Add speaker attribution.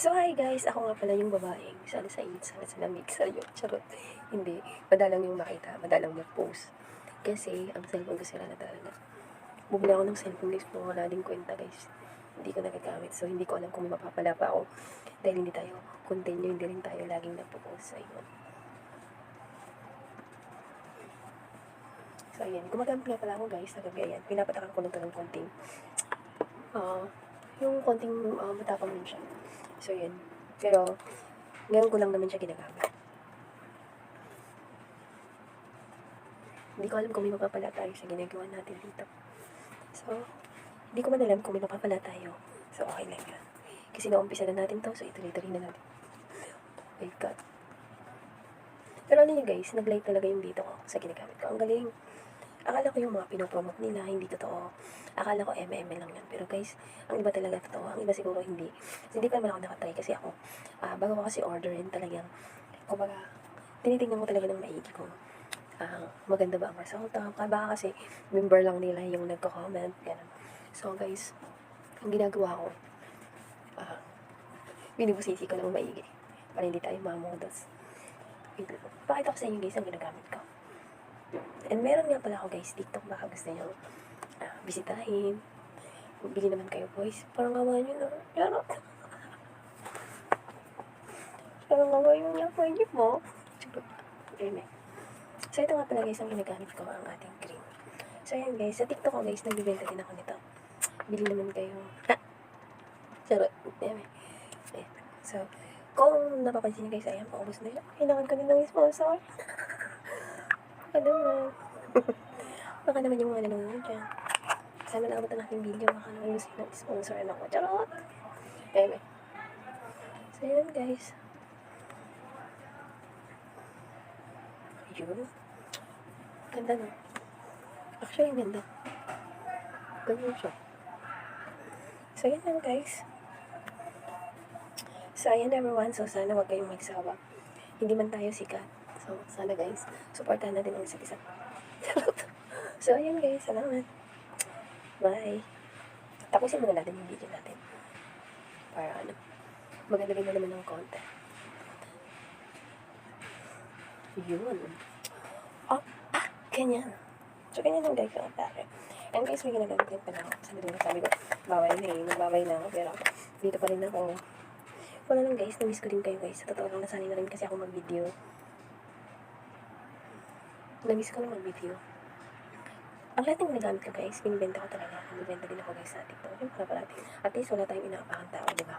Speaker 1: So hi guys, ako nga pala yung babaeng sala sa init, sala sa lamig, sayo, charot. Hindi, madalang yung makita, madalang mag-post. Kasi ang cellphone ko sila na talaga. Bumili ako ng cellphone guys, pero wala din kwenta guys. Hindi ko nagagamit, so hindi ko alam kung may mapapala pa ako. Dahil hindi tayo continue, hindi rin tayo laging nagpo-post sa inyo. So ayan, gumagamit nga pala ako guys, sa gabi ayan. Pinapatakan ko lang ito ng konting, yung konting matapang din siya. So ayan, pero ngayon ko lang naman siya ginagamit. Hindi ko alam kung may mapapala tayo sa ginagawa natin dito. So, hindi ko man alam kung may mapapala tayo. So, okay lang yan. Kasi naumpisa na natin to, so ituloy-tuloy na natin. Oh my God. Pero ano yun guys, nag-light talaga yung dito ko sa ginagamit ko. Ang galing. Akala ko yung mga pinopromote nila, hindi totoo. Akala ko MM lang yan. Pero guys, ang iba talaga totoo. Ang iba siguro hindi. So, hindi pa naman ako nakatry kasi ako, bago ko kasi orderin talagang, kumbaga, tinitingnan ko talaga ng maigi kung maganda ba ang resulta. Baka kasi member lang nila yung nagko-comment, ganun. So guys, ang ginagawa ko, binibusisi ko lang maigi para hindi tayo mamodos. Pakita ko sa inyo guys ang ginagamit ko. And meron nga pala ako guys TikTok, baka gusto nyo bisitahin. Bili naman kayo boys, parang gawa nyo na. Charot. Parang gawa nyo na, pwede mo. Charot. Amen. So, ito nga pala guys, ang ginagamit ko ang ating cream. So, ayan guys, sa TikTok ko guys, nagbibenta din ako nito. Bili naman kayo. Ha! Charot. Ayan. So, kung napapansin niyo guys, ayan, paubos na yan. Kailangan ko din ng sponsor. Ano mo? Baka naman yung mga nanonood dyan. Sana nakabot ang aking video, baka naman gusto ng sponsor na ako. Charot! Ayan. So, ayan guys. Yun. Ganda no? Actually, ang ganda. Ganyan siya. So, yan lang guys. So, ayan everyone. So, sana wag kayong magsawa. Hindi man tayo sikat. So, sana guys, supportahan natin ang isa't isa. So, ayan guys. Salamat. Bye. Tapusin muna natin yung video natin. Para ano, magandang na naman ng content. Yun. Oh, ganyan. So, ganyan lang guys ang atake. And guys, may ginagamit din pala ako. Sabi ko, bawal na eh. Nagbabay na ako. Pero, dito pa rin ako. Wala lang guys, na-miss ko din kayo guys. Sa totoo lang, nasanay na rin kasi ako mag-video. Na-miss ko na mag-video. Ang lahat ng ginagamit ko guys, binibenta ko talaga. Binibenta din ako guys sa TikTok. Yung para parati. At least wala tayong inaapakan tao, di ba?